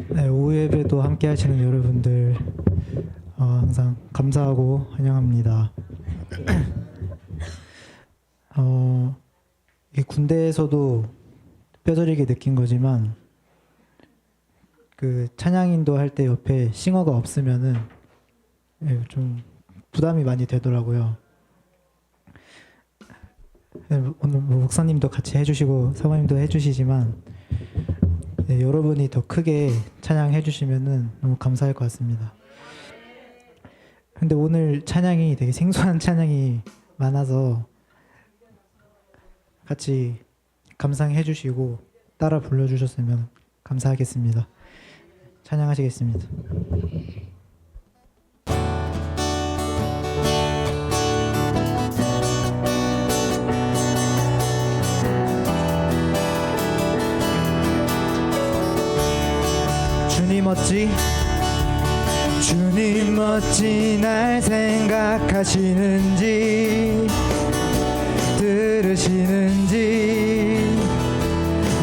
네, 오후 예배도 함께 하시는 여러분들 항상 감사하고 환영합니다. 이 군대에서도 뼈저리게 느낀 거지만 그 찬양인도 할 때 옆에 싱어가 없으면은 좀 부담이 많이 되더라고요. 오늘 목사님도 같이 해주시고 사모님도 해주시지만 여러분이 더 크게 찬양해 주시면은 너무 감사할 것 같습니다. 근데 오늘 찬양이 되게 생소한 찬양이 많아서 같이 감상해 주시고 따라 불러주셨으면 감사하겠습니다. 찬양하시겠습니다. 주님 어찌 주님 어찌 날 생각하시는지 들으시는지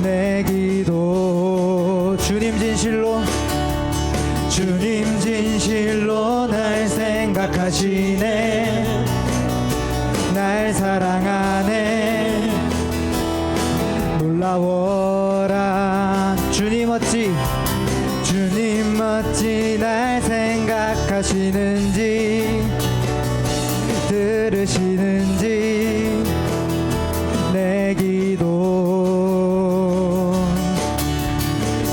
내 기도 주님 진실로 날 생각하시네 날 사랑하네 놀라워라 주님 어찌 날 생각하시는지 들으시는지 내 기도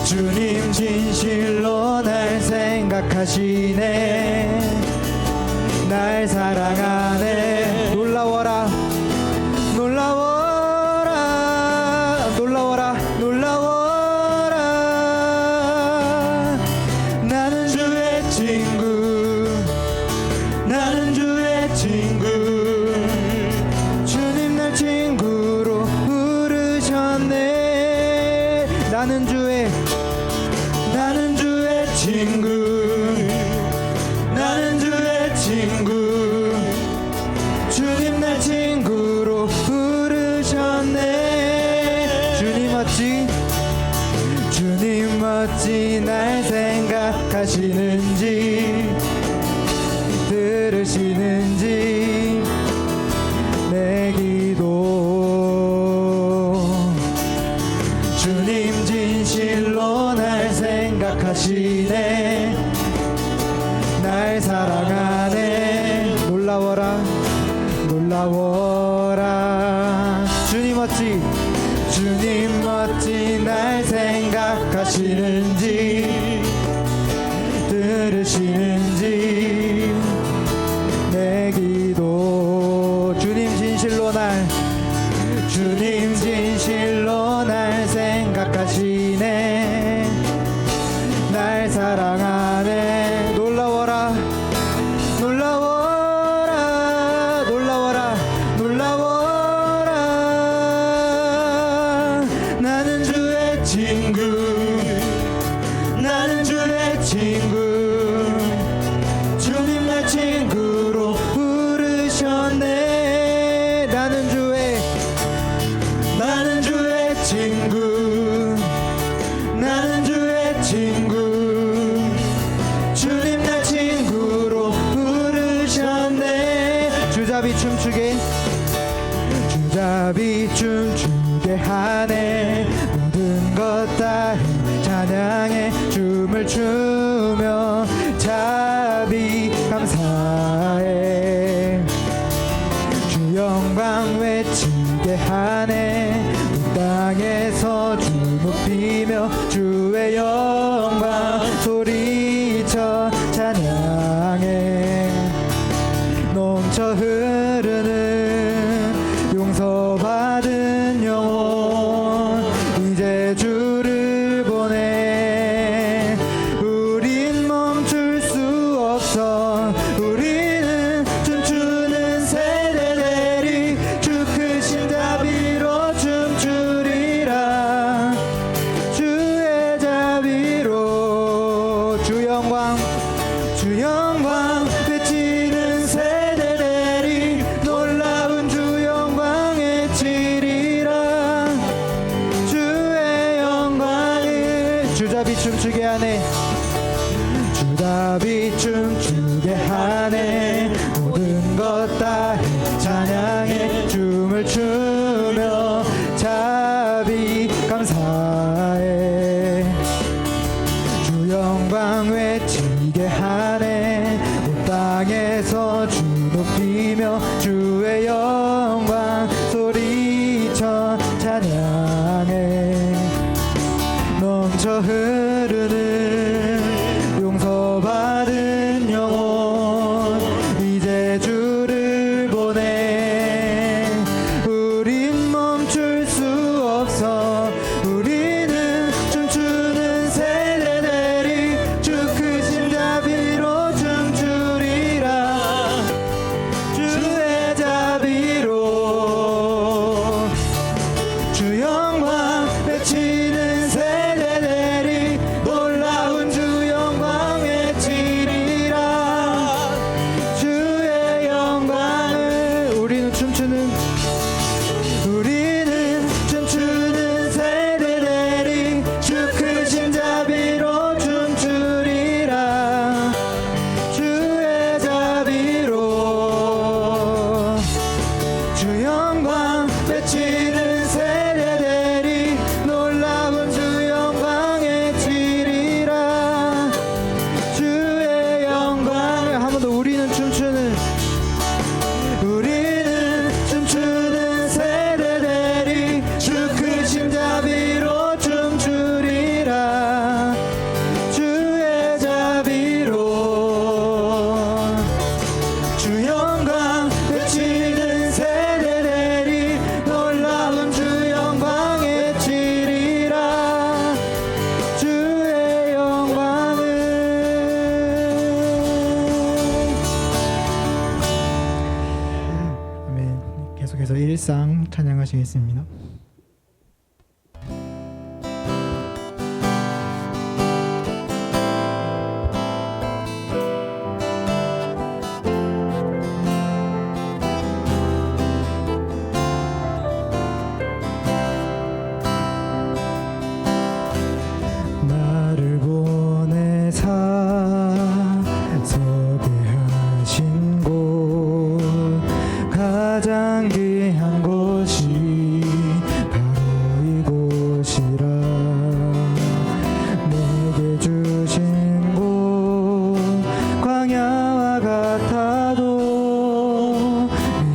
주님 진실로 날 생각하시네 날 사랑하네 놀라워라 주님 날 친구로 부르셨네 나는 주의 친구 주님 날 친구로 부르셨네 주님 어찌 날 생각하시는지 들으시는지 내 기도 주님 진실로 날 생각하시네 날 사랑하네 놀라워라 주님 어찌 날 생각하시는지 들으시는지 내 기도 주님 진실로 날 생각하시네 날 사랑하네 놀라워라 나는 주의 친구 주님 날 친구로 부르셨네 나는 주의 친구 주님 날 친구로 부르셨네 주잡이 춤추게 하네 모든 것 다 찬양해 춤을 추며 자비 감사해 주 영광 외치게 하네 이 땅에서 주 높이며 주의 영광 소리쳐 찬양해 넘쳐 흐르는 용서받은 영혼 이제 주를 보내 우린 멈출 수 없어 우리는 춤추는 세대들이 주 크신 자비로 춤추리라 주의 자비 주잡이 춤추게 하네. 주잡이 춤추게 하네. 모든 것 다 찬양해. 춤을 추며 자비 감사해. 주 영광 외치게 하네. 온 땅에서 주 높이며 주의 영광 소리쳐 찬양해. 넘쳐 흐르는 용서받은 영혼 이제 주를 보내. 우린 멈출 수 없어. 우리는 춤추는 세대들이 주 크신 자비로 춤추리라. 주의 자비로 주 영광 외치는 세대들이 놀라운 주 영광 외치리라. 주의 영광을 우리는 춤추는 세대들이 주 크신 자비로 춤추리라. 주의 자비로 주 영광 외치는 세대들이 놀라운 주 영광 외치리라. 주의 영광을 한 번 더. 우리는 춤추는 세대들이 주 크신 자비로 춤추리라. 주의 자비로 주 영광 외치는 세대들이 놀라운 주 영광 외치리라. 주의 영광을. 아멘. 계속해서 일상 찬양하시겠습니다. 나를 보내사 서게 하신 곳 가장 귀한 곳이 바로 이곳이라. 내게 주신 곳 광야와 같아도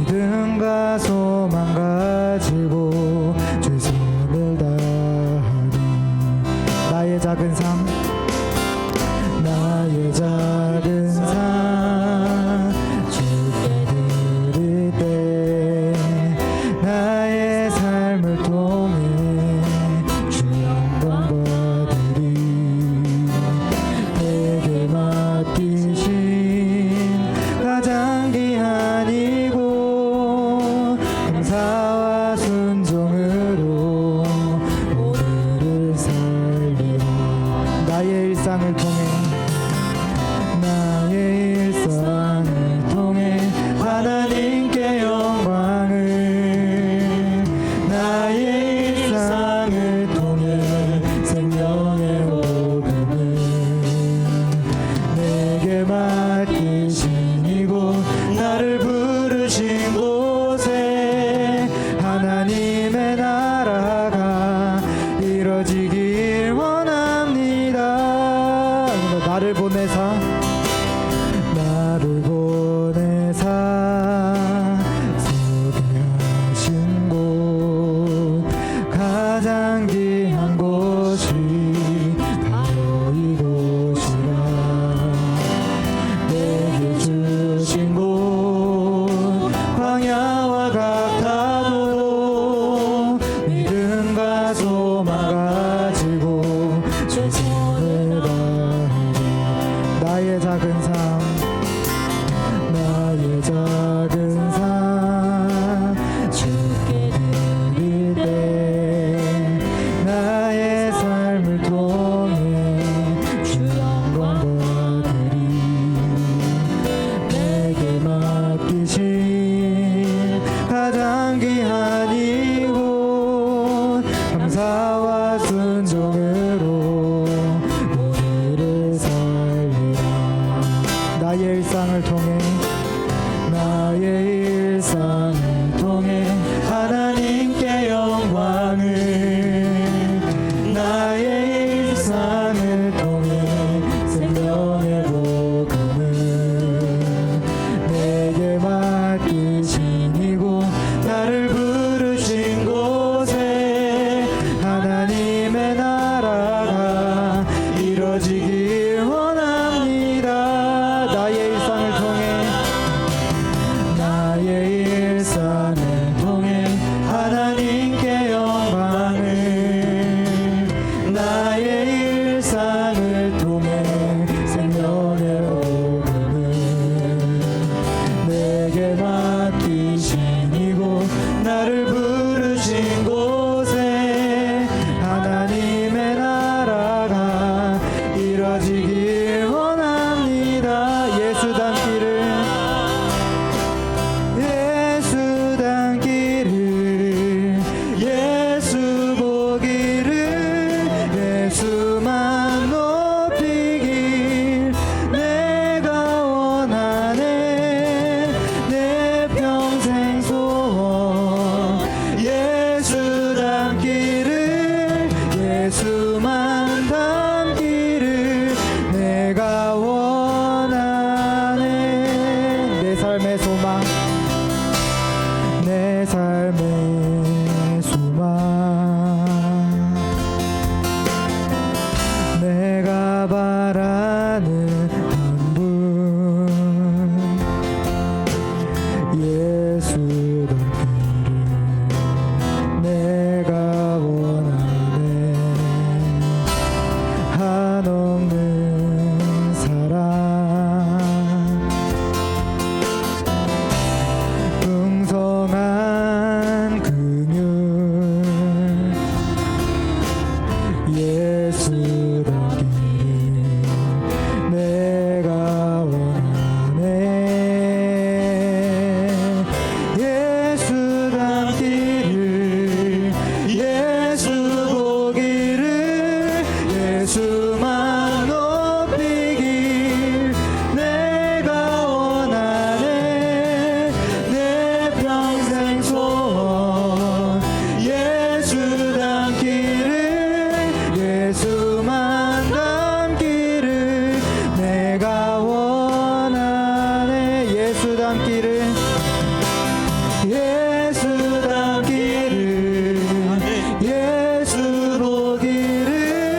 믿음과 소망 가지고 최선을 다하리. 나의 작은 삶 주께 드릴 때 나의 삶을 통해 주 영광 받으리. 내게 맡기신 가장 귀한 이곳 감사와 순종으로 오늘을 살리리. 나의 일상을 통해 하나님께 영광을. 나의 일상을 통해 생명의 복음을. 내게 맡기신 이곳 나를 부르신 곳에 하나님의 나라가 이뤄지길 원합니다. 나를 보내사 서게 하신 곳 가장 귀한 곳이 바로 이곳이라. 내게 주신 곳 광야와 같아도 믿음과 소망 가지고 최선을 다하리. 나의 작은 삶 주께 드릴 때 나의 삶을 원하는 한 분 예수 닮기를 내가 원하네. 한없는 사랑 풍성한 긍휼 예수 닮기를 내가 원하네. 예수 닮기를 예수 보기를 예수만 높이길 내가 원하네. 내 평생 소원 예수 닮기를 예수만 닮기를 내가 원하네. 예수 닮기를 예수 닮기를 예수 보기를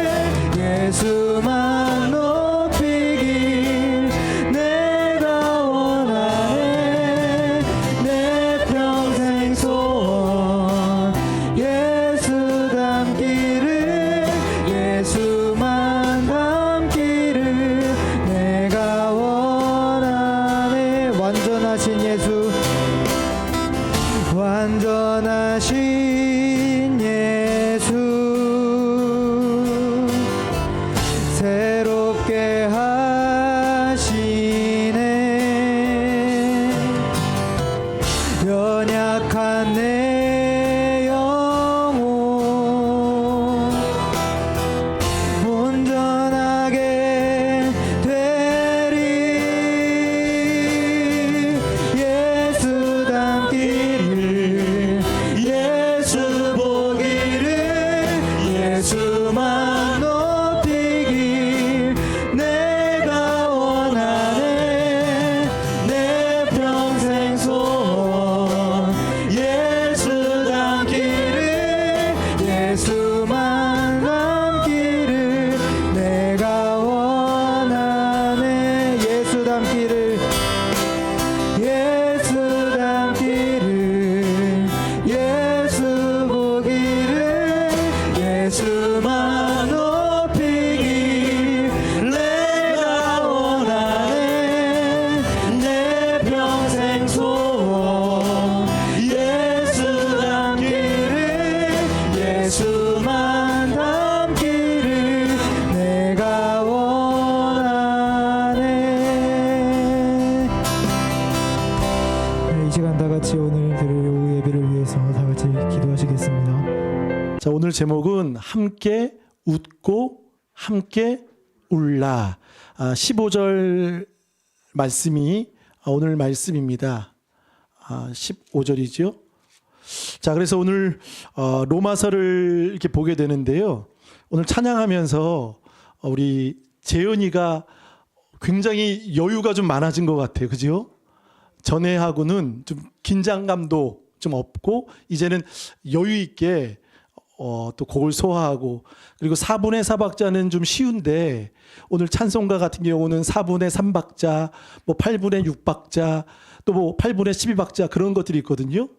예수만 높이길 내가 원하네. 내 평생 소원 예수 닮기를 예수만 닮기를 내가 원하네. 완전하신 예수 완전하신 예수 새롭게 하시네. 연약한 내 영혼 온전하게 되리. 예수 닮기를 예수 보기를 예수만 높이길 내가 원하네. 내 평생 소원 예수 닮기를 예수만 닮기를 내가 원하네. 예수 닮기를 예수 닮기를 예수 보기를 예수만 높이길 내가 원하네. 내 평생 소원 예수 닮기를 예수만 닮기를 내가 원하네. 네, 이 시간 다 같이 오늘 드릴 오후 예배를 위해서 다 같이 기도하시겠습니다. 자, 오늘 제목은 함께 웃고 함께 울라. 15절 말씀이 오늘 말씀입니다. 15절이죠. 자, 그래서 오늘 로마서를 이렇게 보게 되는데요. 오늘 찬양하면서 우리 재현이가 굉장히 여유가 좀 많아진 것 같아요. 그죠? 전에하고는 좀 긴장감도 좀 없고 이제는 여유 있게 또 곡을 소화하고, 그리고 4분의 4박자는 좀 쉬운데 오늘 찬송가 같은 경우는 4분의 3박자, 뭐 8분의 6박자, 또 뭐 8분의 12박자 그런 것들이 있거든요.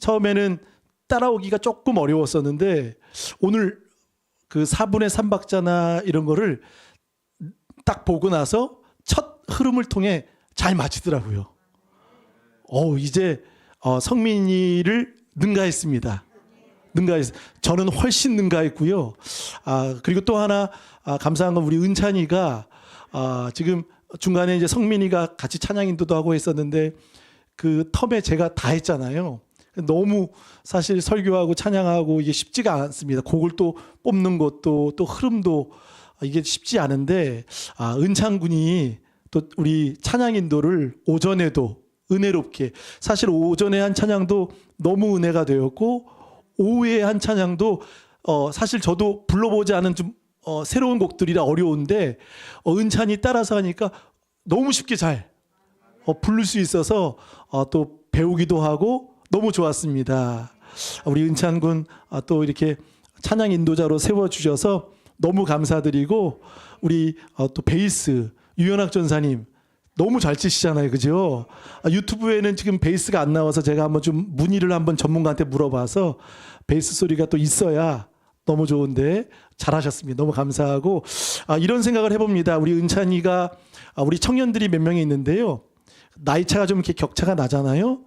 처음에는 따라오기가 조금 어려웠었는데 오늘 그 4분의 3박자나 이런 거를 딱 보고 나서 첫 흐름을 통해 잘 맞추더라고요. 이제 성민이를 능가했습니다. 저는 훨씬 능가했고요. 그리고 또 하나 감사한 건 우리 은찬이가 지금 중간에 이제 성민이가 같이 찬양 인도도 하고 했었는데 그 텀에 제가 다 했잖아요. 너무 사실 설교하고 찬양하고 이게 쉽지가 않습니다. 곡을 또 뽑는 것도 또 흐름도 이게 쉽지 않은데 은찬 군이 또 우리 찬양 인도를 오전에도 은혜롭게, 사실 오전에 한 찬양도 너무 은혜가 되었고 오후에 한 찬양도 사실 저도 불러보지 않은 좀 새로운 곡들이라 어려운데 은찬이 따라서 하니까 너무 쉽게 잘 부를 수 있어서 또 배우기도 하고 너무 좋았습니다. 우리 은찬 군 또 이렇게 찬양 인도자로 세워주셔서 너무 감사드리고, 우리 또 베이스 유연학 전사님 너무 잘 치시잖아요, 그죠? 유튜브에는 지금 베이스가 안 나와서 제가 한번 좀 문의를 한번 전문가한테 물어봐서 베이스 소리가 또 있어야 너무 좋은데 잘하셨습니다. 너무 감사하고 이런 생각을 해봅니다. 우리 은찬이가 우리 청년들이 몇 명이 있는데요. 나이 차가 좀 이렇게 격차가 나잖아요.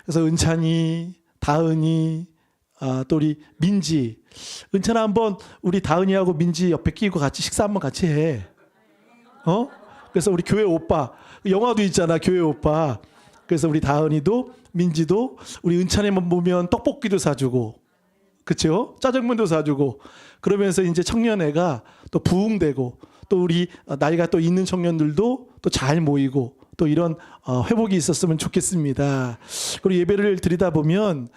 그래서 은찬이, 다은이, 또 우리 민지, 은찬아 한번 우리 다은이하고 민지 옆에 끼고 같이 식사 한번 같이 해. 그래서 우리 교회 오빠, 영화도 있잖아, 교회 오빠. 그래서 우리 다은이도 민지도 우리 은찬이만 보면 떡볶이도 사주고, 그렇죠? 짜장면도 사주고, 그러면서 이제 청년회가 또 부흥되고, 또 우리 나이가 또 있는 청년들도 또 잘 모이고, 또 이런 회복이 있었으면 좋겠습니다. 그리고 예배를 드리다 보면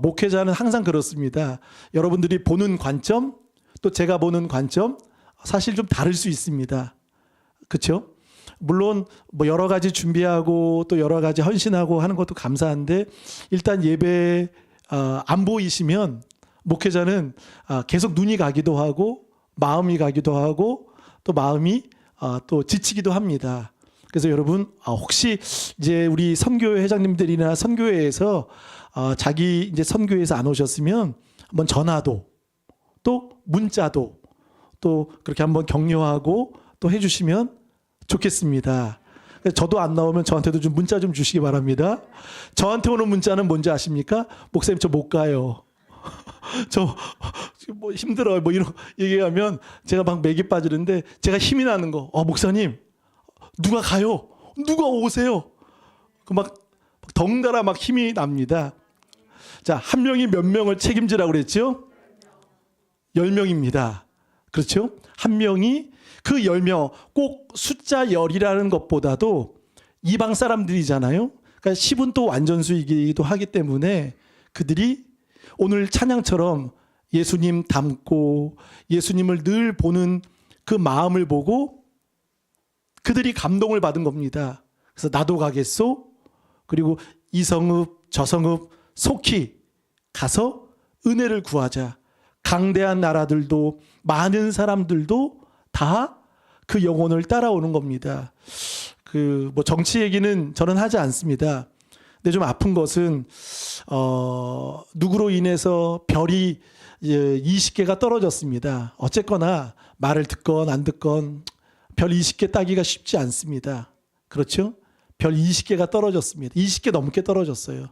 목회자는 항상 그렇습니다. 여러분들이 보는 관점, 또 제가 보는 관점, 사실 좀 다를 수 있습니다. 그렇죠? 물론 뭐 여러 가지 준비하고 또 여러 가지 헌신하고 하는 것도 감사한데 일단 예배 안 보이시면 목회자는 계속 눈이 가기도 하고 마음이 가기도 하고 또 마음이 또 지치기도 합니다. 그래서 여러분 혹시 이제 우리 선교회 회장님들이나 선교회에서 자기 이제 선교회에서 안 오셨으면 한번 전화도 또 문자도 또 그렇게 한번 격려하고 또 해주시면 좋겠습니다. 저도 안 나오면 저한테도 좀 문자 좀 주시기 바랍니다. 저한테 오는 문자는 뭔지 아십니까? 목사님 저 못 가요. 저 뭐 힘들어요. 뭐 이런 얘기하면 제가 막 맥이 빠지는데 제가 힘이 나는 거. 목사님 누가 가요? 누가 오세요? 그 막 덩달아 막 힘이 납니다. 자, 한 명이 몇 명을 책임지라고 그랬죠? 10명입니다. 그렇죠? 한 명이 그 10명, 꼭 숫자 10이라는 것보다도 이방 사람들이잖아요. 그러니까 10은 또 완전수이기도 하기 때문에 그들이 오늘 찬양처럼 예수님 닮고 예수님을 늘 보는 그 마음을 보고 그들이 감동을 받은 겁니다. 그래서 나도 가겠소. 그리고 이성읍, 저성읍 속히 가서 은혜를 구하자. 강대한 나라들도 많은 사람들도 다 그 영혼을 따라오는 겁니다. 그 뭐 정치 얘기는 저는 하지 않습니다. 근데 좀 아픈 것은 누구로 인해서 별이 20개가 떨어졌습니다. 어쨌거나 말을 듣건 안 듣건 별 20개 따기가 쉽지 않습니다. 그렇죠? 별 20개가 떨어졌습니다. 20개 넘게 떨어졌어요.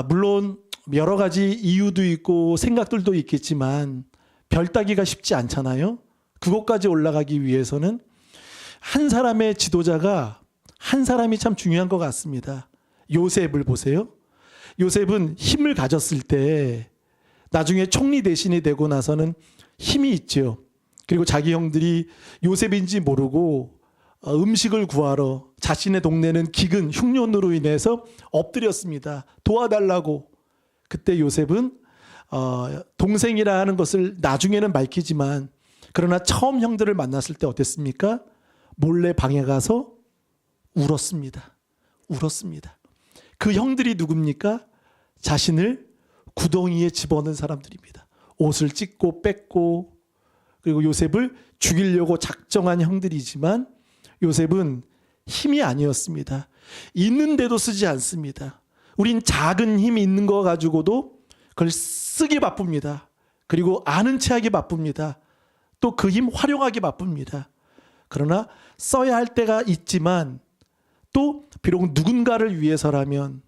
물론 여러 가지 이유도 있고 생각들도 있겠지만 별 따기가 쉽지 않잖아요. 그곳까지 올라가기 위해서는 한 사람의 지도자가 한 사람이 참 중요한 것 같습니다. 요셉을 보세요. 요셉은 힘을 가졌을 때 나중에 총리 대신이 되고 나서는 힘이 있죠. 그리고 자기 형들이 요셉인지 모르고 음식을 구하러 자신의 동네는 기근, 흉년으로 인해서 엎드렸습니다. 도와달라고. 그때 요셉은 동생이라 하는 것을 나중에는 밝히지만 그러나 처음 형들을 만났을 때 어땠습니까? 몰래 방에 가서 울었습니다. 울었습니다. 그 형들이 누굽니까? 자신을 구덩이에 집어넣은 사람들입니다. 옷을 찢고 뺏고 그리고 요셉을 죽이려고 작정한 형들이지만 요셉은 힘이 아니었습니다. 있는데도 쓰지 않습니다. 우린 작은 힘이 있는 거 가지고도 그걸 쓰기 바쁩니다. 그리고 아는 체 하기 바쁩니다. 또 그 힘 활용하기 바쁩니다. 그러나 써야 할 때가 있지만 또 비록 누군가를 위해서라면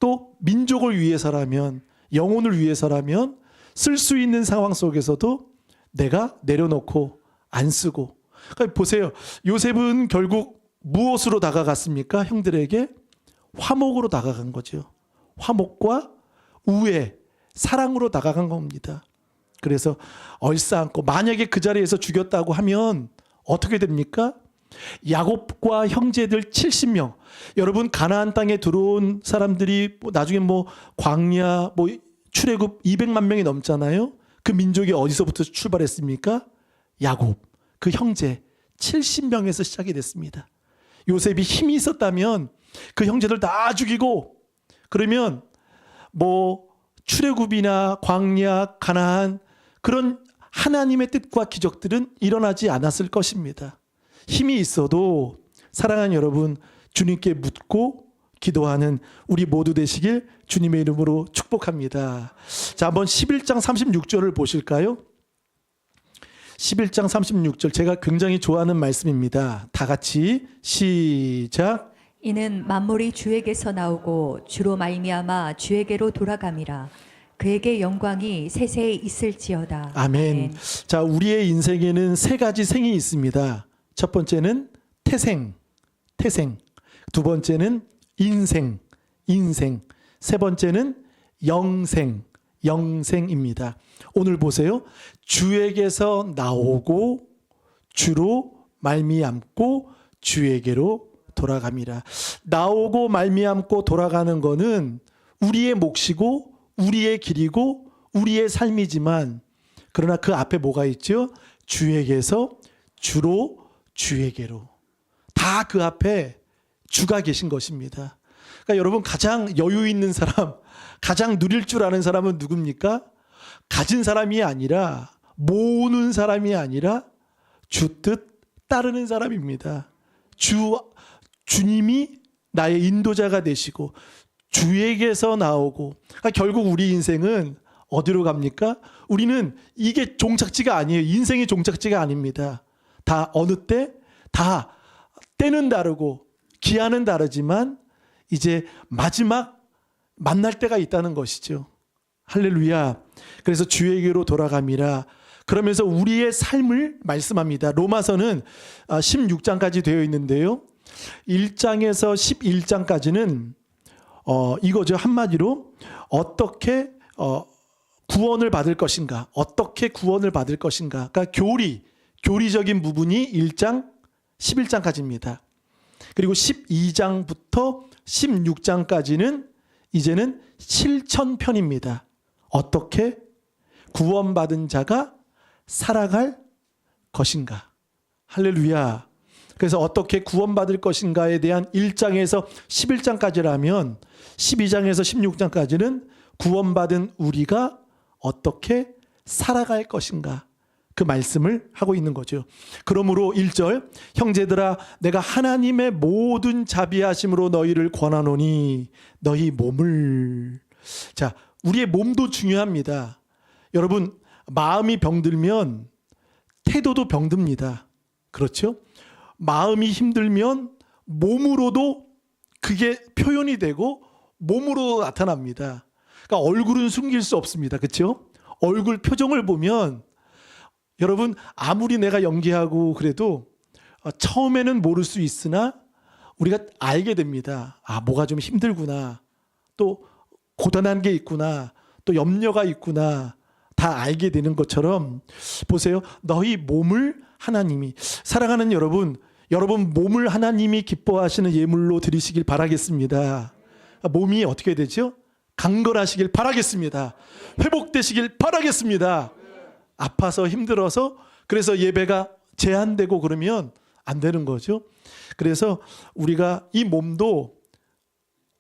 또 민족을 위해서라면 영혼을 위해서라면 쓸 수 있는 상황 속에서도 내가 내려놓고 안 쓰고. 그러니까 보세요. 요셉은 결국 무엇으로 다가갔습니까? 형들에게 화목으로 다가간 거죠. 화목과 우애, 사랑으로 다가간 겁니다. 그래서 얼싸안고 만약에 그 자리에서 죽였다고 하면 어떻게 됩니까? 야곱과 형제들 70명. 여러분 가나안 땅에 들어온 사람들이 나중에 뭐 광야, 뭐 출애굽 200만 명이 넘잖아요. 그 민족이 어디서부터 출발했습니까? 야곱, 그 형제 70명에서 시작이 됐습니다. 요셉이 힘이 있었다면 그 형제들 다 죽이고 그러면 뭐 출애굽이나 광야, 가나안 그런 하나님의 뜻과 기적들은 일어나지 않았을 것입니다. 힘이 있어도 사랑하는 여러분, 주님께 묻고 기도하는 우리 모두 되시길 주님의 이름으로 축복합니다. 자, 한번 11장 36절을 보실까요? 11장 36절, 제가 굉장히 좋아하는 말씀입니다. 다 같이 시작. 이는 만물이 주에게서 나오고 주로 말미암아 주에게로 돌아감이라. 그에게 영광이 세세에 있을지어다. 아멘. 자, 우리의 인생에는 세 가지 생이 있습니다. 첫 번째는 태생. 두 번째는 인생. 세 번째는 영생입니다. 오늘 보세요. 주에게서 나오고 주로 말미암고 주에게로 돌아갑니다. 나오고 말미암고 돌아가는 거는 우리의 몫이고 우리의 길이고 우리의 삶이지만, 그러나 그 앞에 뭐가 있죠? 주에게서 주로 주에게로. 다 그 앞에 주가 계신 것입니다. 그러니까 여러분, 가장 여유 있는 사람, 가장 누릴 줄 아는 사람은 누굽니까? 가진 사람이 아니라, 모으는 사람이 아니라 주 뜻 따르는 사람입니다. 주님이 나의 인도자가 되시고 주에게서 나오고, 그러니까 결국 우리 인생은 어디로 갑니까? 우리는 이게 종착지가 아니에요. 인생이 종착지가 아닙니다. 다 어느 때? 다 때는 다르고 기한은 다르지만 이제 마지막 만날 때가 있다는 것이죠. 할렐루야. 그래서 주에게로 돌아감이라. 그러면서 우리의 삶을 말씀합니다. 로마서는 16장까지 되어 있는데요. 1장에서 11장까지는 이거죠. 한마디로 어떻게 구원을 받을 것인가, 어떻게 구원을 받을 것인가. 그러니까 교리적인 부분이 1장, 11장까지입니다. 그리고 12장부터 16장까지는 이제는 실천편입니다. 어떻게 구원받은 자가 살아갈 것인가. 할렐루야. 그래서 어떻게 구원받을 것인가에 대한 1장에서 11장까지라면 12장에서 16장까지는 구원받은 우리가 어떻게 살아갈 것인가, 그 말씀을 하고 있는 거죠. 그러므로 1절, 형제들아 내가 하나님의 모든 자비하심으로 너희를 권하노니 너희 몸을. 자, 우리의 몸도 중요합니다. 여러분, 마음이 병들면 태도도 병듭니다. 그렇죠? 마음이 힘들면 몸으로도 그게 표현이 되고 몸으로 나타납니다. 그러니까 얼굴은 숨길 수 없습니다. 그렇죠? 얼굴 표정을 보면 여러분, 아무리 내가 연기하고 그래도 처음에는 모를 수 있으나 우리가 알게 됩니다. 아, 뭐가 좀 힘들구나. 또 고단한 게 있구나. 또 염려가 있구나. 다 알게 되는 것처럼 보세요. 너희 몸을 하나님이, 사랑하는 여러분, 여러분 몸을 하나님이 기뻐하시는 예물로 드리시길 바라겠습니다. 몸이 어떻게 되죠? 강건하시길 바라겠습니다. 회복되시길 바라겠습니다. 아파서 힘들어서 그래서 예배가 제한되고 그러면 안 되는 거죠. 그래서 우리가 이 몸도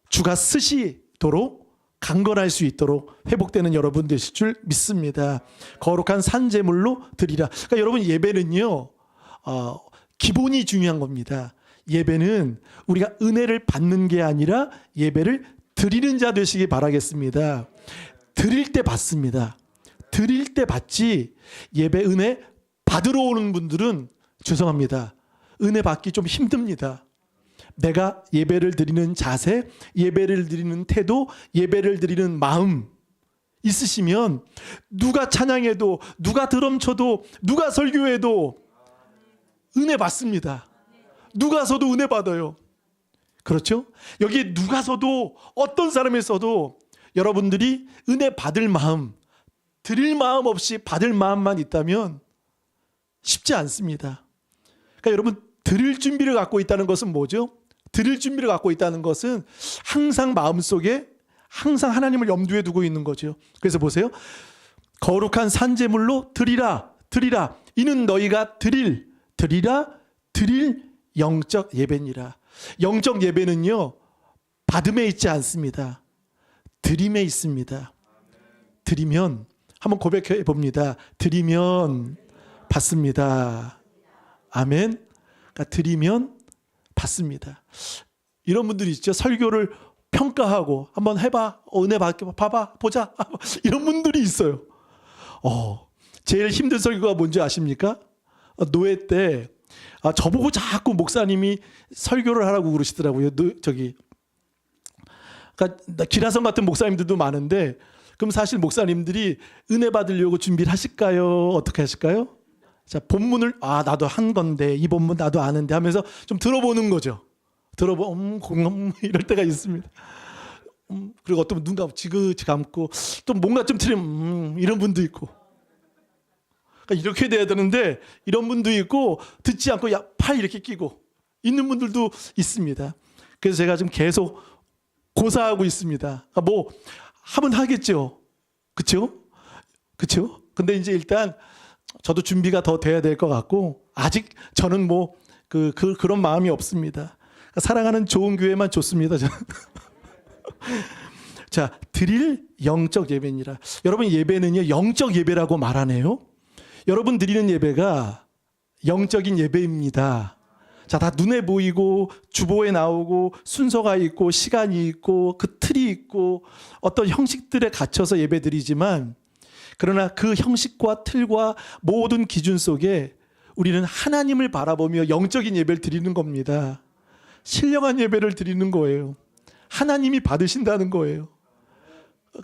주가 쓰시도록 강건할 수 있도록 회복되는 여러분 되실 줄 믿습니다. 거룩한 산제물로 드리라. 그러니까 여러분, 예배는요, 기본이 중요한 겁니다. 예배는 우리가 은혜를 받는 게 아니라 예배를 드리는 자 되시기 바라겠습니다. 드릴 때 받습니다. 드릴 때 받지, 예배 은혜 받으러 오는 분들은 죄송합니다. 은혜 받기 좀 힘듭니다. 내가 예배를 드리는 자세, 예배를 드리는 태도, 예배를 드리는 마음 있으시면 누가 찬양해도, 누가 드럼 쳐도, 누가 설교해도 은혜 받습니다. 누가 서도 은혜 받아요. 그렇죠? 여기 누가 서도, 어떤 사람이 서도 여러분들이 은혜 받을 마음, 드릴 마음 없이 받을 마음만 있다면 쉽지 않습니다. 그러니까 여러분, 드릴 준비를 갖고 있다는 것은 뭐죠? 드릴 준비를 갖고 있다는 것은 항상 마음속에 항상 하나님을 염두에 두고 있는 거죠. 그래서 보세요. 거룩한 산제물로 드리라. 이는 너희가 드릴 영적 예배니라. 영적 예배는요, 받음에 있지 않습니다. 드림에 있습니다. 드리면, 한번 고백해 봅니다. 드리면 받습니다. 아멘. 그러니까 드리면 받습니다. 이런 분들이 있죠. 설교를 평가하고 한번 해봐, 은혜 봐봐, 보자 이런 분들이 있어요. 제일 힘든 설교가 뭔지 아십니까? 노예 때 저보고 자꾸 목사님이 설교를 하라고 그러시더라고요. 그러니까 기라성 같은 목사님들도 많은데, 그럼 사실 목사님들이 은혜 받으려고 준비를 하실까요? 어떻게 하실까요? 자, 본문을 나도 한 건데 이 본문 나도 아는데 하면서 좀 들어보는 거죠. 이럴 때가 있습니다. 그리고 어떤 분 눈 감고 지그지 감고 또 뭔가 좀 틀리면 이런 분도 있고. 그러니까 이렇게 돼야 되는데 이런 분도 있고, 듣지 않고 팔 이렇게 끼고 있는 분들도 있습니다. 그래서 제가 지금 계속 고사하고 있습니다. 뭐 하면 하겠죠. 그렇죠? 그렇죠? 근데 이제 일단 저도 준비가 더 돼야 될 것 같고, 아직 저는 뭐 그런 마음이 없습니다. 사랑하는 좋은 교회만 좋습니다. 저는. 자, 드릴 영적 예배니라. 여러분, 예배는요 영적 예배라고 말하네요. 여러분 드리는 예배가 영적인 예배입니다. 자, 다 눈에 보이고 주보에 나오고 순서가 있고 시간이 있고 그 틀이 있고 어떤 형식들에 갇혀서 예배 드리지만, 그러나 그 형식과 틀과 모든 기준 속에 우리는 하나님을 바라보며 영적인 예배를 드리는 겁니다. 신령한 예배를 드리는 거예요. 하나님이 받으신다는 거예요.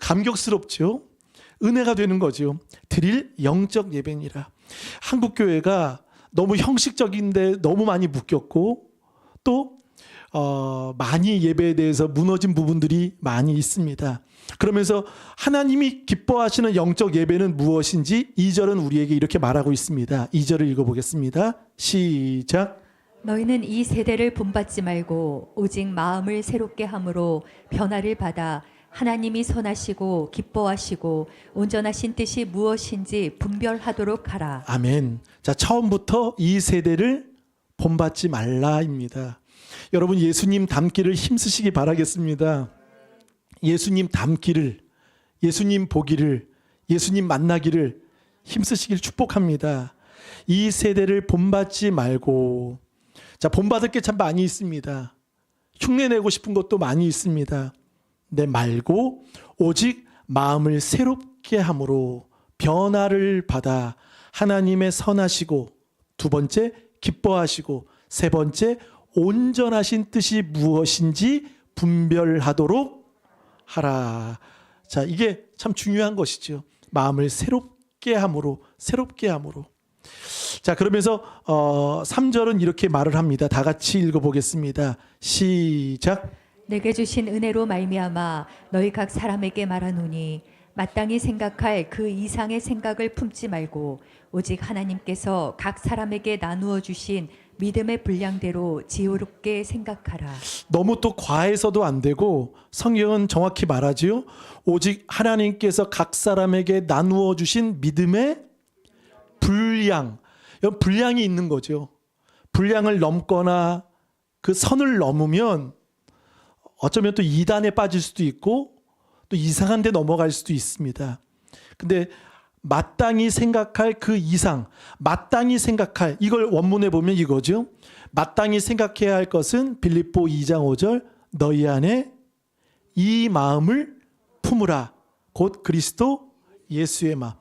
감격스럽죠? 은혜가 되는 거죠. 드릴 영적 예배니라. 한국 교회가 너무 형식적인데 너무 많이 묶였고, 또 많이 예배에 대해서 무너진 부분들이 많이 있습니다. 그러면서 하나님이 기뻐하시는 영적 예배는 무엇인지 2절은 우리에게 이렇게 말하고 있습니다. 2절을 읽어보겠습니다. 시작. 너희는 이 세대를 본받지 말고 오직 마음을 새롭게 함으로 변화를 받아 하나님이 선하시고 기뻐하시고 온전하신 뜻이 무엇인지 분별하도록 하라. 아멘. 자, 처음부터 이 세대를 본받지 말라입니다. 여러분, 예수님 닮기를 힘쓰시기 바라겠습니다. 예수님 닮기를, 예수님 보기를, 예수님 만나기를 힘쓰시길 축복합니다. 이 세대를 본받지 말고, 자, 본받을 게 참 많이 있습니다. 흉내내고 싶은 것도 많이 있습니다. 네, 말고 오직 마음을 새롭게 함으로 변화를 받아 하나님의 선하시고, 두 번째 기뻐하시고, 세 번째 온전하신 뜻이 무엇인지 분별하도록 하라. 자, 이게 참 중요한 것이죠. 마음을 새롭게 함으로. 자, 그러면서 3절은 이렇게 말을 합니다. 다 같이 읽어보겠습니다. 시작. 내게 주신 은혜로 말미암아 너희 각 사람에게 말하노니 마땅히 생각할 그 이상의 생각을 품지 말고 오직 하나님께서 각 사람에게 나누어 주신 믿음의 분량대로 지혜롭게 생각하라. 너무 또 과해서도 안 되고, 성경은 정확히 말하지요. 오직 하나님께서 각 사람에게 나누어 주신 믿음의 분량. 분량이 있는 거죠. 분량을 넘거나 그 선을 넘으면 어쩌면 또 이단에 빠질 수도 있고 또 이상한 데 넘어갈 수도 있습니다. 근데 마땅히 생각할 그 이상, 마땅히 생각할, 이걸 원문에 보면 이거죠. 마땅히 생각해야 할 것은 빌립보 2장 5절 너희 안에 이 마음을 품으라. 곧 그리스도 예수의 마음.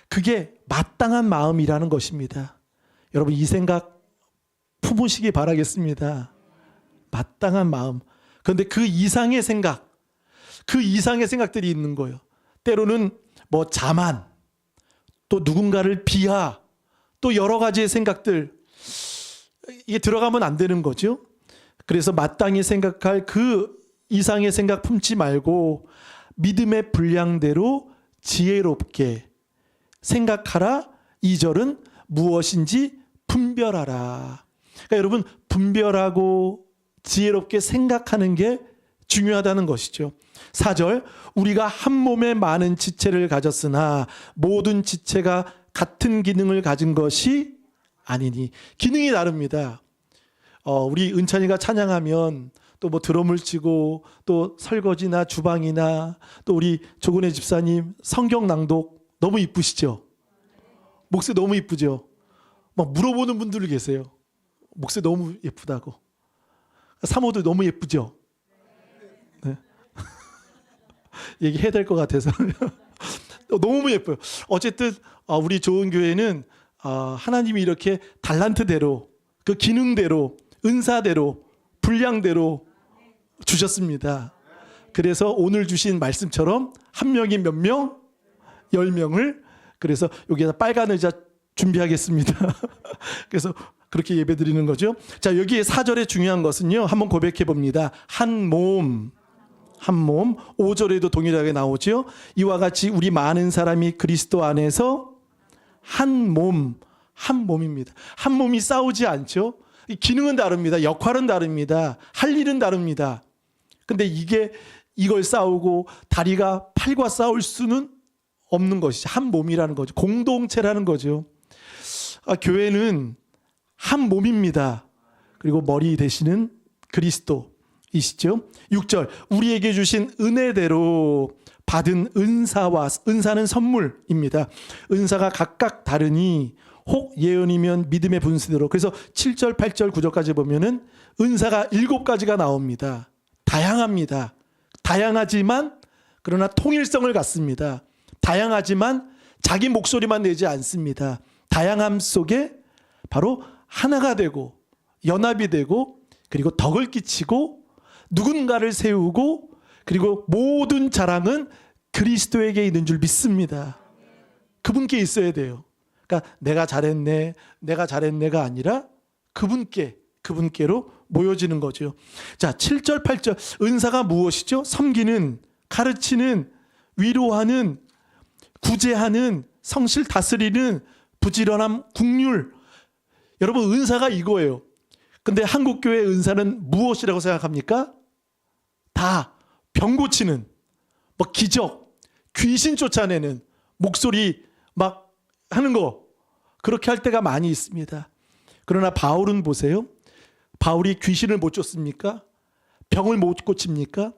그게 마땅한 마음이라는 것입니다. 여러분, 이 생각 품으시기 바라겠습니다. 마땅한 마음. 그런데 그 이상의 생각, 그 이상의 생각들이 있는 거예요. 때로는 뭐 자만, 또 누군가를 비하, 또 여러 가지의 생각들, 이게 들어가면 안 되는 거죠. 그래서 마땅히 생각할 그 이상의 생각 품지 말고 믿음의 분량대로 지혜롭게 생각하라. 2절은 무엇인지 분별하라. 그러니까 여러분, 분별하고 지혜롭게 생각하는 게 중요하다는 것이죠. 4절, 우리가 한 몸에 많은 지체를 가졌으나 모든 지체가 같은 기능을 가진 것이 아니니. 기능이 다릅니다. 우리 은찬이가 찬양하면 또 뭐 드럼을 치고 또 설거지나 주방이나 또 우리 조근혜 집사님 성경 낭독 너무 이쁘시죠? 목소리 너무 이쁘죠? 막 물어보는 분들 계세요. 목소리 너무 예쁘다고. 사모도 너무 예쁘죠? 네. 얘기해야 될 것 같아서. 너무 예뻐요. 어쨌든 우리 좋은 교회는 하나님이 이렇게 달란트대로, 그 기능대로, 은사대로, 분량대로 주셨습니다. 그래서 오늘 주신 말씀처럼 한 명이 몇 명? 10명을. 그래서 여기에다 빨간 의자 준비하겠습니다. 그래서 그렇게 예배 드리는 거죠. 자, 여기에 4절에 중요한 것은요. 한번 고백해 봅니다. 한 몸. 5절에도 동일하게 나오죠. 이와 같이 우리 많은 사람이 그리스도 안에서 한 몸입니다. 한 몸이 싸우지 않죠. 기능은 다릅니다. 역할은 다릅니다. 할 일은 다릅니다. 근데 이걸 싸우고 다리가 팔과 싸울 수는 없는 것이죠. 한 몸이라는 거죠. 공동체라는 거죠. 교회는 한 몸입니다. 그리고 머리 되시는 그리스도이시죠. 6절 우리에게 주신 은혜대로 받은 은사는 선물입니다. 은사가 각각 다르니 혹 예언이면 믿음의 분수대로. 그래서 7절, 8절, 9절까지 보면은 은사가 7가지가 나옵니다. 다양합니다. 다양하지만 그러나 통일성을 갖습니다. 다양하지만 자기 목소리만 내지 않습니다. 다양함 속에 바로 하나가 되고 연합이 되고 그리고 덕을 끼치고 누군가를 세우고 그리고 모든 자랑은 그리스도에게 있는 줄 믿습니다. 그분께 있어야 돼요. 그러니까 내가 잘했네가 아니라 그분께로 모여지는 거죠. 자, 7절, 8절 은사가 무엇이죠? 섬기는, 가르치는, 위로하는, 구제하는, 성실 다스리는, 부지런함, 국률. 여러분 은사가 이거예요. 근데 한국교회 은사는 무엇이라고 생각합니까? 다 병 고치는, 뭐 기적, 귀신 쫓아내는, 목소리 막 하는 거 그렇게 할 때가 많이 있습니다. 그러나 바울은 보세요. 바울이 귀신을 못 쫓습니까? 병을 못 고칩니까?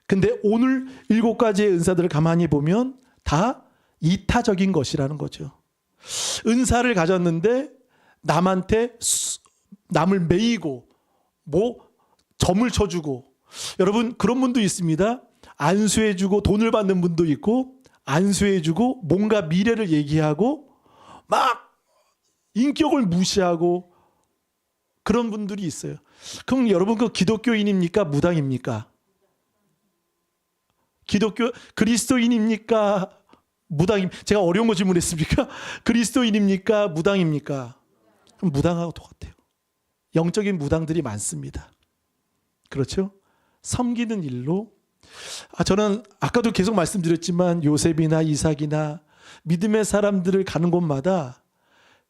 근데 오늘 7가지의 은사들을 가만히 보면 다 이타적인 것이라는 거죠. 은사를 가졌는데 남을 매이고 뭐 점을 쳐주고, 여러분 그런 분도 있습니다. 안수해주고 돈을 받는 분도 있고, 안수해주고 뭔가 미래를 얘기하고 막 인격을 무시하고 그런 분들이 있어요. 그럼 여러분 그 기독교인입니까? 무당입니까? 그리스도인입니까? 제가 어려운 거 질문했습니까? 그리스도인입니까? 무당입니까? 그럼 무당하고 똑같아요. 영적인 무당들이 많습니다. 그렇죠? 섬기는 일로. 저는 아까도 계속 말씀드렸지만 요셉이나 이삭이나 믿음의 사람들을 가는 곳마다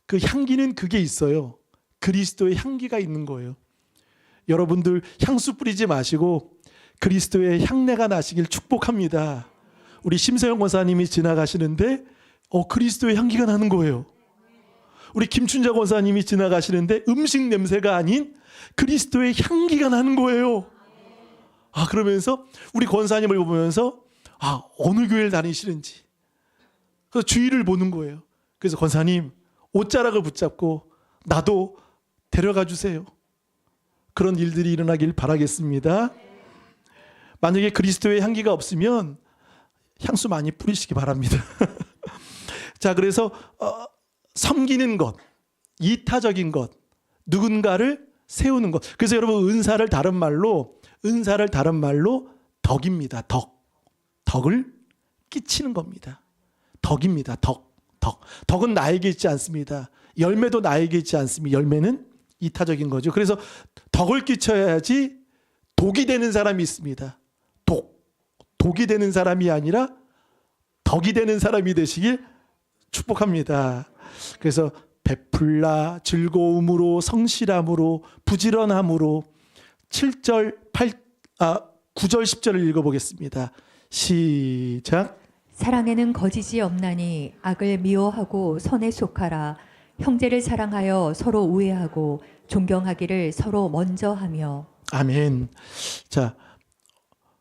그 향기는 그게 있어요. 그리스도의 향기가 있는 거예요. 여러분들 향수 뿌리지 마시고 그리스도의 향내가 나시길 축복합니다. 우리 심세영 권사님이 지나가시는데 그리스도의 향기가 나는 거예요. 우리 김춘자 권사님이 지나가시는데 음식 냄새가 아닌 그리스도의 향기가 나는 거예요. 그러면서 우리 권사님을 보면서 어느 교회를 다니시는지 그래서 주위를 보는 거예요. 그래서 권사님 옷자락을 붙잡고 나도 데려가 주세요. 그런 일들이 일어나길 바라겠습니다. 만약에 그리스도의 향기가 없으면 향수 많이 뿌리시기 바랍니다. 자, 그래서 섬기는 것, 이타적인 것, 누군가를 세우는 것. 그래서 여러분 은사를 다른 말로 덕입니다. 덕을 끼치는 겁니다. 덕입니다. 덕은 나에게 있지 않습니다. 열매도 나에게 있지 않습니다. 열매는 이타적인 거죠. 그래서 덕을 끼쳐야지 독이 되는 사람이 있습니다. 독이 되는 사람이 아니라 덕이 되는 사람이 되시길 축복합니다. 그래서 베풀라, 즐거움으로, 성실함으로, 부지런함으로. 9절 10절을 읽어보겠습니다. 시작. 사랑에는 거짓이 없나니 악을 미워하고 선에 속하라. 형제를 사랑하여 서로 우애하고 존경하기를 서로 먼저 하며. 아멘. 자,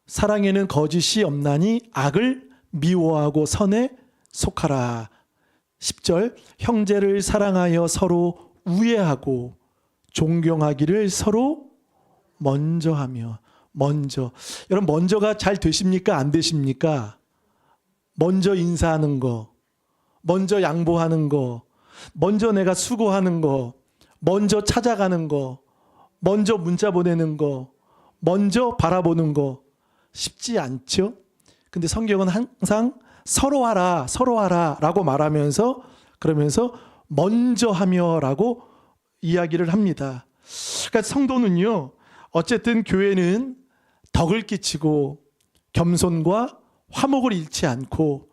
사랑에는 거짓이 없나니 악을 미워하고 선에 속하라. 10절 형제를 사랑하여 서로 우애하고 존경하기를 서로 먼저 하며. 먼저. 여러분, 먼저가 잘 되십니까? 안 되십니까? 먼저 인사하는 거, 먼저 양보하는 거, 먼저 내가 수고하는 거, 먼저 찾아가는 거, 먼저 문자 보내는 거, 먼저 바라보는 거 쉽지 않죠? 근데 성경은 항상 서로 하라, 서로 하라 라고 말하면서 그러면서 먼저 하며라고 이야기를 합니다. 그러니까 성도는요, 어쨌든 교회는 덕을 끼치고 겸손과 화목을 잃지 않고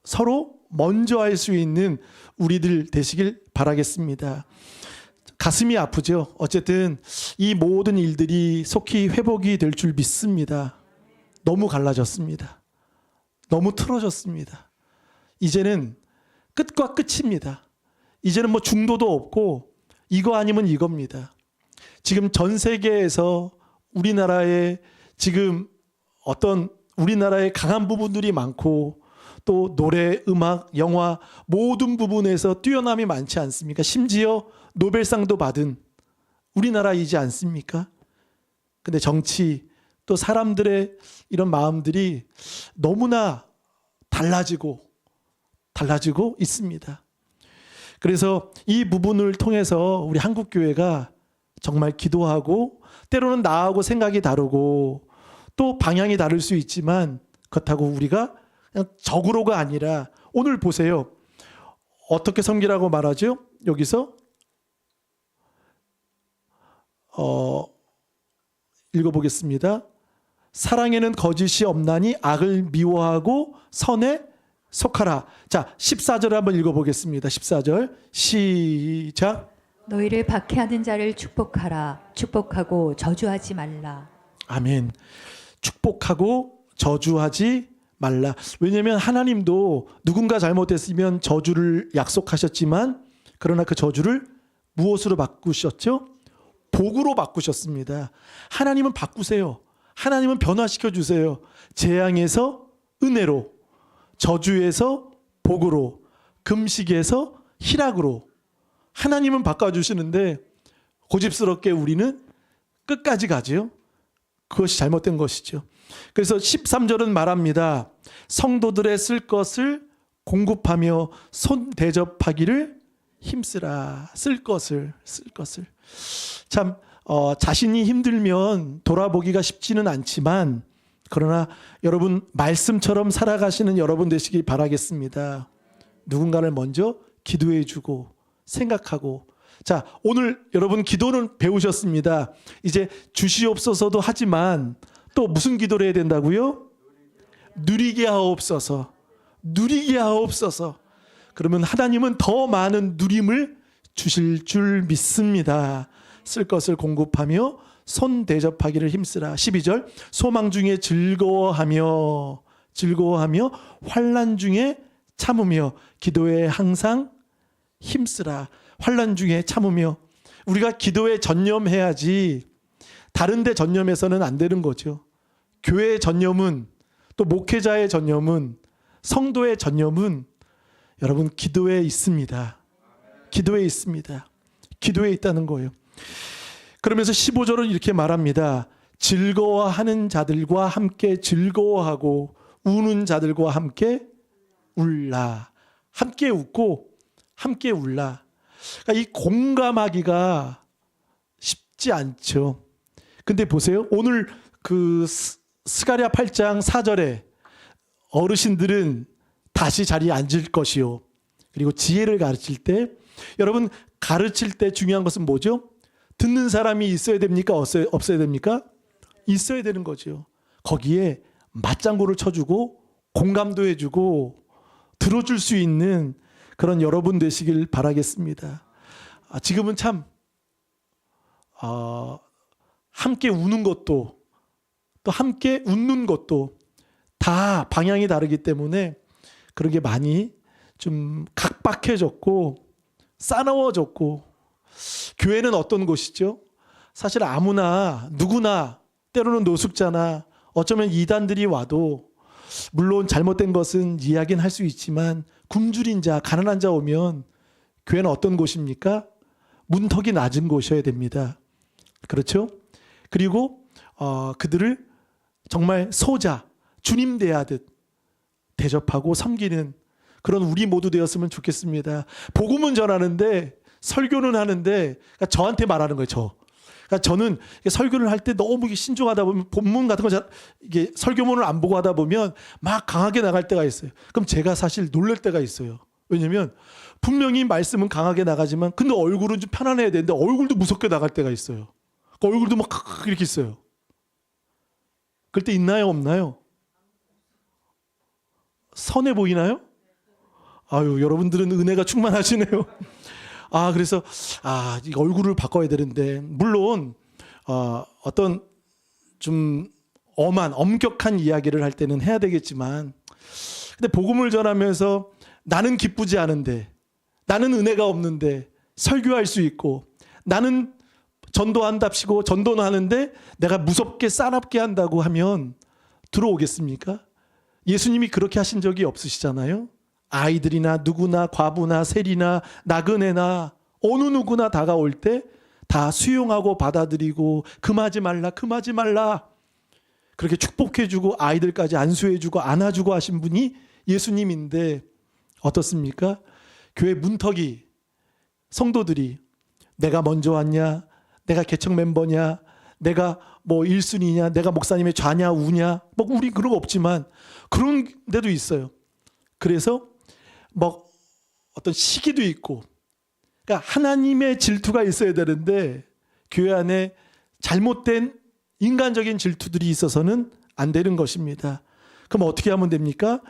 서로 먼저 할 수 있는 우리들 되시길 바라겠습니다. 가슴이 아프죠. 어쨌든 이 모든 일들이 속히 회복이 될 줄 믿습니다. 너무 갈라졌습니다. 너무 틀어졌습니다. 이제는 끝과 끝입니다. 이제는 뭐 중도도 없고 이거 아니면 이겁니다. 지금 전 세계에서 우리나라에 지금 어떤 우리나라의 강한 부분들이 많고 또 노래, 음악, 영화 모든 부분에서 뛰어남이 많지 않습니까? 심지어 노벨상도 받은 우리나라이지 않습니까? 근데 정치 또 사람들의 이런 마음들이 너무나 달라지고 있습니다. 그래서 이 부분을 통해서 우리 한국교회가 정말 기도하고 때로는 나하고 생각이 다르고 또 방향이 다를 수 있지만 그렇다고 우리가 그냥 적으로가 아니라 오늘 보세요. 어떻게 섬기라고 말하죠? 여기서 읽어보겠습니다. 사랑에는 거짓이 없나니 악을 미워하고 선에 속하라. 자, 14절 한번 읽어보겠습니다. 14절 시작. 너희를 박해하는 자를 축복하라. 축복하고 저주하지 말라. 아멘. 축복하고 저주하지 말라. 왜냐하면 하나님도 누군가 잘못했으면 저주를 약속하셨지만 그러나 그 저주를 무엇으로 바꾸셨죠? 복으로 바꾸셨습니다. 하나님은 바꾸세요. 하나님은 변화시켜 주세요. 재앙에서 은혜로, 저주에서 복으로, 금식에서 희락으로 하나님은 바꿔주시는데 고집스럽게 우리는 끝까지 가지요. 그것이 잘못된 것이죠. 그래서 13절은 말합니다. 성도들의 쓸 것을 공급하며 손 대접하기를 힘쓰라. 쓸 것을. 참 자신이 힘들면 돌아보기가 쉽지는 않지만 그러나 여러분 말씀처럼 살아가시는 여러분 되시기 바라겠습니다. 누군가를 먼저 기도해 주고 생각하고. 자, 오늘 여러분 기도는 배우셨습니다. 이제 주시옵소서도 하지만 또 무슨 기도를 해야 된다고요? 누리게 하옵소서. 누리게 하옵소서. 그러면 하나님은 더 많은 누림을 주실 줄 믿습니다. 쓸 것을 공급하며 손 대접하기를 힘쓰라. 12절 소망 중에 즐거워하며 환난 중에 참으며 기도에 항상 힘쓰라. 환난 중에 참으며. 우리가 기도에 전념해야지 다른 데 전념해서는 안 되는 거죠. 교회의 전념은 또 목회자의 전념은 성도의 전념은 여러분 기도에 있습니다. 기도에 있습니다. 기도에 있다는 거예요. 그러면서 15절은 이렇게 말합니다. 즐거워하는 자들과 함께 즐거워하고 우는 자들과 함께 울라. 함께 웃고 함께 울라. 그러니까 이 공감하기가 쉽지 않죠. 근데 보세요. 오늘 그 스가랴 8장 4절에 어르신들은 다시 자리에 앉을 것이요. 그리고 지혜를 가르칠 때 여러분 가르칠 때 중요한 것은 뭐죠? 듣는 사람이 있어야 됩니까? 없어야 됩니까? 있어야 되는 거죠. 거기에 맞장구를 쳐주고 공감도 해주고 들어줄 수 있는 그런 여러분 되시길 바라겠습니다. 지금은 참 함께 우는 것도 또 함께 웃는 것도 다 방향이 다르기 때문에 그런 게 많이 좀 각박해졌고 싸나워졌고 교회는 어떤 곳이죠? 사실 아무나 누구나 때로는 노숙자나 어쩌면 이단들이 와도 물론 잘못된 것은 이야기는 할 수 있지만 굶주린 자, 가난한 자 오면 교회는 어떤 곳입니까? 문턱이 낮은 곳이어야 됩니다. 그렇죠? 그리고 그들을 정말 소자, 주님 대하듯 대접하고 섬기는 그런 우리 모두 되었으면 좋겠습니다. 복음은 전하는데 설교는 하는데 그러니까 저한테 말하는 거예요. 그러니까 저는 설교를 할 때 너무 신중하다 보면 본문 같은 거 이게 설교문을 안 보고 하다 보면 막 강하게 나갈 때가 있어요. 그럼 제가 사실 놀랄 때가 있어요. 왜냐면 분명히 말씀은 강하게 나가지만 근데 얼굴은 좀 편안해야 되는데 얼굴도 무섭게 나갈 때가 있어요. 얼굴도 막 이렇게 있어요. 그럴 때 있나요, 없나요? 선해 보이나요? 아유, 여러분들은 은혜가 충만하시네요. 그래서 이 얼굴을 바꿔야 되는데 물론 어떤 좀 엄격한 이야기를 할 때는 해야 되겠지만 근데 복음을 전하면서 나는 기쁘지 않은데 나는 은혜가 없는데 설교할 수 있고 나는 전도한답시고 전도는 하는데 내가 무섭게 싸납게 한다고 하면 들어오겠습니까? 예수님이 그렇게 하신 적이 없으시잖아요. 아이들이나 누구나 과부나 세리나 나그네나 어느 누구나 다가올 때 다 수용하고 받아들이고 금하지 말라 금하지 말라 그렇게 축복해주고 아이들까지 안수해주고 안아주고 하신 분이 예수님인데 어떻습니까? 교회 문턱이 성도들이 내가 먼저 왔냐 내가 개척 멤버냐 내가 뭐 1순위냐 내가 목사님의 좌냐 우냐 뭐 우리 그런 거 없지만 그런 데도 있어요. 그래서 뭐 어떤 시기도 있고 그러니까 하나님의 질투가 있어야 되는데 교회 안에 잘못된 인간적인 질투들이 있어서는 안 되는 것입니다. 그럼 어떻게 하면 됩니까?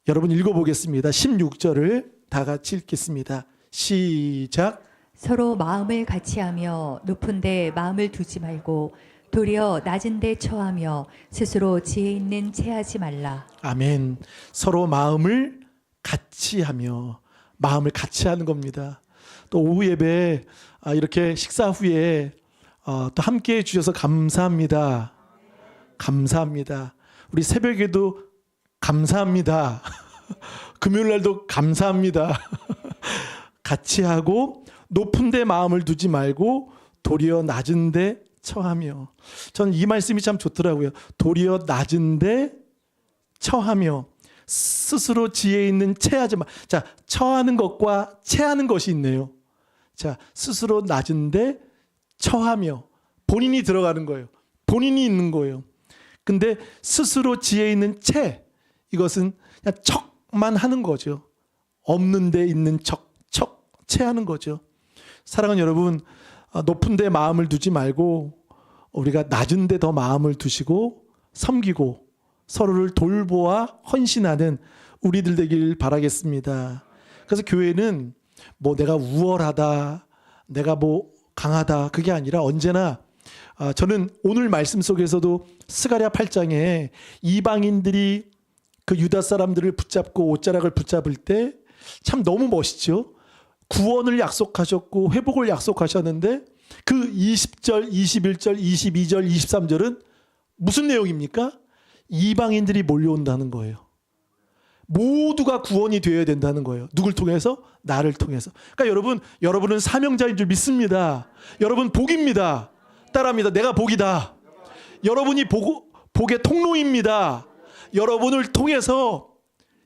여러분 읽어보겠습니다. 16절을 다 같이 읽겠습니다. 시작. 서로 마음을 같이하며 높은 데 마음을 두지 말고 도리어 낮은 데 처하며 스스로 지혜 있는 체하지 말라. 아멘. 서로 마음을 같이하며 마음을 같이 하는 겁니다. 또 오후 예배 이렇게 식사 후에 또 함께해 주셔서 감사합니다. 감사합니다. 우리 새벽에도 감사합니다. 금요일 날도 감사합니다. 같이 하고 높은 데 마음을 두지 말고 도리어 낮은 데 처하며. 전 이 말씀이 참 좋더라고요. 도리어 낮은 데 처하며 스스로 지혜 있는 체하지 마. 자, 처하는 것과 체하는 것이 있네요. 자, 스스로 낮은데 처하며 본인이 들어가는 거예요. 본인이 있는 거예요. 근데 스스로 지혜 있는 체 이것은 그냥 척만 하는 거죠. 없는 데 있는 척 체하는 거죠. 사랑하는 여러분, 높은 데 마음을 두지 말고 우리가 낮은 데 더 마음을 두시고 섬기고 서로를 돌보아 헌신하는 우리들 되길 바라겠습니다. 그래서 교회는 뭐 내가 우월하다, 내가 뭐 강하다 그게 아니라 언제나 저는 오늘 말씀 속에서도 스가랴 8장에 이방인들이 그 유다 사람들을 붙잡고 옷자락을 붙잡을 때 참 너무 멋있죠. 구원을 약속하셨고 회복을 약속하셨는데 그 20절, 21절, 22절, 23절은 무슨 내용입니까? 이방인들이 몰려온다는 거예요. 모두가 구원이 되어야 된다는 거예요. 누굴 통해서? 나를 통해서. 그러니까 여러분은 사명자인 줄 믿습니다. 여러분 복입니다. 따라합니다. 내가 복이다. 여러분이 복의 통로입니다. 여러분을 통해서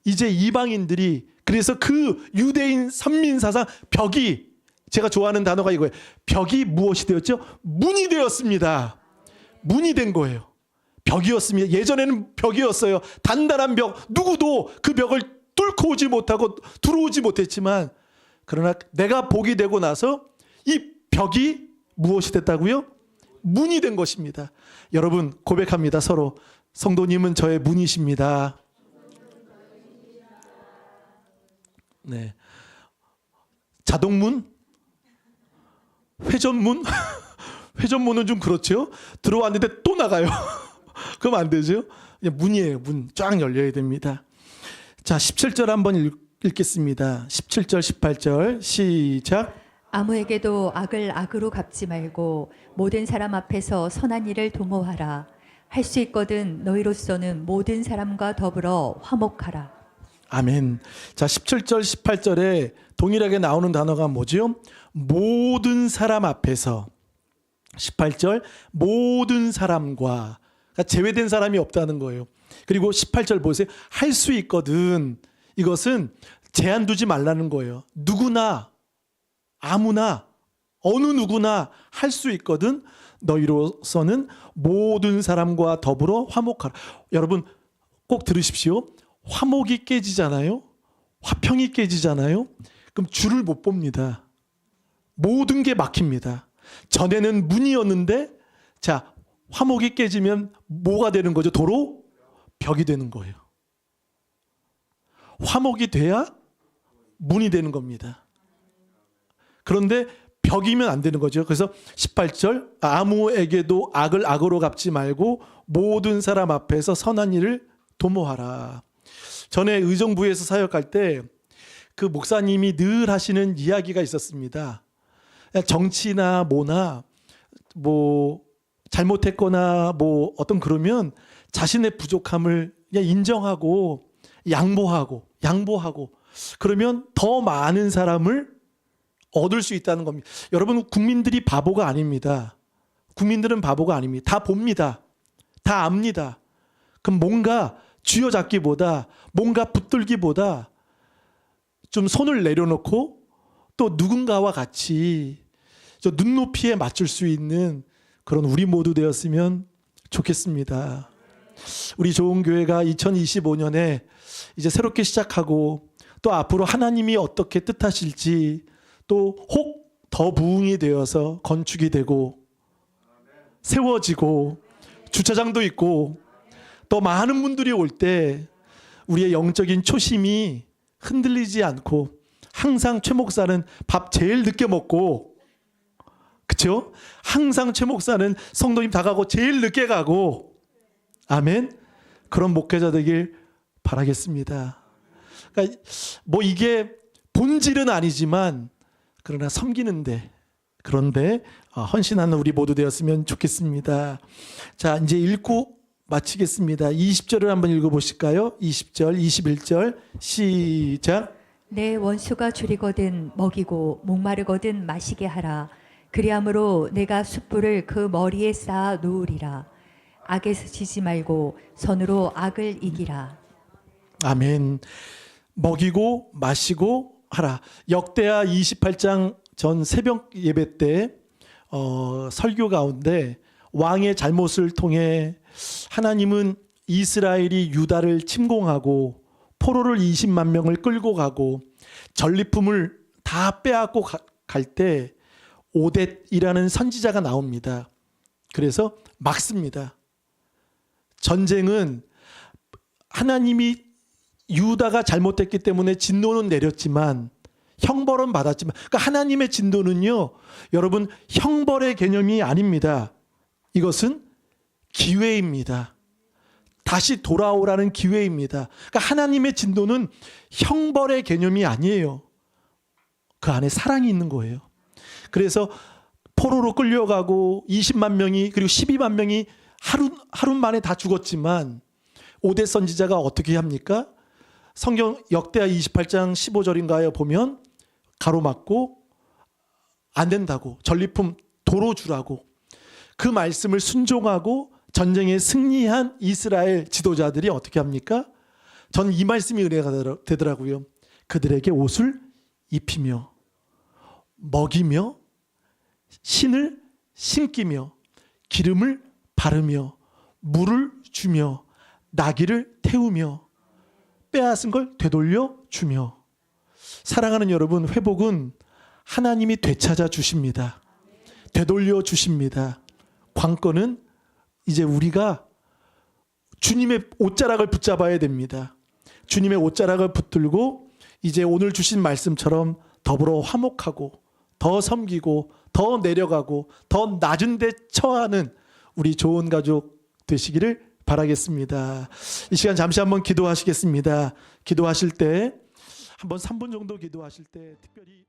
이제 이방인들이 그래서 그 유대인 선민사상 벽이 제가 좋아하는 단어가 이거예요. 벽이 무엇이 되었죠? 문이 되었습니다. 문이 된 거예요. 벽이었습니다. 예전에는 벽이었어요. 단단한 벽. 누구도 그 벽을 뚫고 오지 못하고 들어오지 못했지만 그러나 내가 복이 되고 나서 이 벽이 무엇이 됐다고요? 문이 된 것입니다. 여러분 고백합니다. 서로 성도님은 저의 문이십니다. 네. 자동문? 회전문? 회전문은 좀 그렇죠. 들어왔는데 또 나가요. 그럼 안 되죠. 그냥 문이에요. 문 쫙 열려야 됩니다. 자, 17절 한번 읽겠습니다. 17절 18절 시작. 아무에게도 악을 악으로 갚지 말고 모든 사람 앞에서 선한 일을 도모하라. 할 수 있거든 너희로서는 모든 사람과 더불어 화목하라. 아멘. 자, 17절, 18절에 동일하게 나오는 단어가 뭐죠? 모든 사람 앞에서. 18절, 모든 사람과. 그러니까 제외된 사람이 없다는 거예요. 그리고 18절 보세요. 할 수 있거든. 이것은 제한 두지 말라는 거예요. 누구나, 아무나, 어느 누구나 할 수 있거든. 너희로서는 모든 사람과 더불어 화목하라. 여러분 꼭 들으십시오. 화목이 깨지잖아요. 화평이 깨지잖아요. 그럼 줄을 못 봅니다. 모든 게 막힙니다. 전에는 문이었는데 자, 화목이 깨지면 뭐가 되는 거죠? 도로 벽이 되는 거예요. 화목이 돼야 문이 되는 겁니다. 그런데 벽이면 안 되는 거죠. 그래서 18절 아무에게도 악을 악으로 갚지 말고 모든 사람 앞에서 선한 일을 도모하라. 전에 의정부에서 사역할 때 그 목사님이 늘 하시는 이야기가 있었습니다. 정치나 뭐나 뭐 잘못했거나 뭐 어떤 그러면 자신의 부족함을 그냥 인정하고 양보하고 그러면 더 많은 사람을 얻을 수 있다는 겁니다. 여러분 국민들이 바보가 아닙니다. 국민들은 바보가 아닙니다. 다 봅니다. 다 압니다. 그럼 뭔가 쥐어잡기보다 뭔가 붙들기보다 좀 손을 내려놓고 또 누군가와 같이 저 눈높이에 맞출 수 있는 그런 우리 모두 되었으면 좋겠습니다. 우리 좋은 교회가 2025년에 이제 새롭게 시작하고 또 앞으로 하나님이 어떻게 뜻하실지 또 혹 더 부흥이 되어서 건축이 되고 세워지고 주차장도 있고 또 많은 분들이 올 때 우리의 영적인 초심이 흔들리지 않고 항상 최 목사는 밥 제일 늦게 먹고 그렇죠? 항상 최 목사는 성도님 다 가고 제일 늦게 가고 아멘. 그런 목회자 되길 바라겠습니다. 그러니까 뭐 이게 본질은 아니지만 그러나 섬기는데 그런데 헌신하는 우리 모두 되었으면 좋겠습니다. 자, 이제 읽고 마치겠습니다. 20절을 한번 읽어보실까요? 20절, 21절 시작. 내 원수가 줄이거든 먹이고 목마르거든 마시게 하라. 그리함으로 내가 숯불을 그 머리에 쌓아 놓으리라. 악에서 지지 말고 선으로 악을 이기라. 아멘. 먹이고 마시고 하라. 역대하 28장 전 새벽 예배 때 설교 가운데 왕의 잘못을 통해 하나님은 이스라엘이 유다를 침공하고 포로를 20만 명을 끌고 가고 전리품을 다 빼앗고 갈 때 오뎃이라는 선지자가 나옵니다. 그래서 막습니다. 전쟁은 하나님이 유다가 잘못했기 때문에 진노는 내렸지만 형벌은 받았지만 그러니까 하나님의 진노는요 여러분 형벌의 개념이 아닙니다. 이것은 기회입니다. 다시 돌아오라는 기회입니다. 그러니까 하나님의 진노는 형벌의 개념이 아니에요. 그 안에 사랑이 있는 거예요. 그래서 포로로 끌려가고 20만 명이 그리고 12만 명이 하루 만에 다 죽었지만 오뎃 선지자가 어떻게 합니까? 성경 역대하 28장 15절인가에 보면 가로막고 안 된다고 전리품 도로 주라고 그 말씀을 순종하고 전쟁에 승리한 이스라엘 지도자들이 어떻게 합니까? 전 이 말씀이 은혜가 되더라고요. 그들에게 옷을 입히며 먹이며 신을 신기며 기름을 바르며 물을 주며 나귀를 태우며 빼앗은 걸 되돌려 주며. 사랑하는 여러분, 회복은 하나님이 되찾아 주십니다. 되돌려 주십니다. 관건은 이제 우리가 주님의 옷자락을 붙잡아야 됩니다. 주님의 옷자락을 붙들고 이제 오늘 주신 말씀처럼 더불어 화목하고 더 섬기고 더 내려가고 더 낮은 데 처하는 우리 좋은 가족 되시기를 바라겠습니다. 이 시간 잠시 한번 기도하시겠습니다. 기도하실 때 한번 3분 정도 기도하실 때 특별히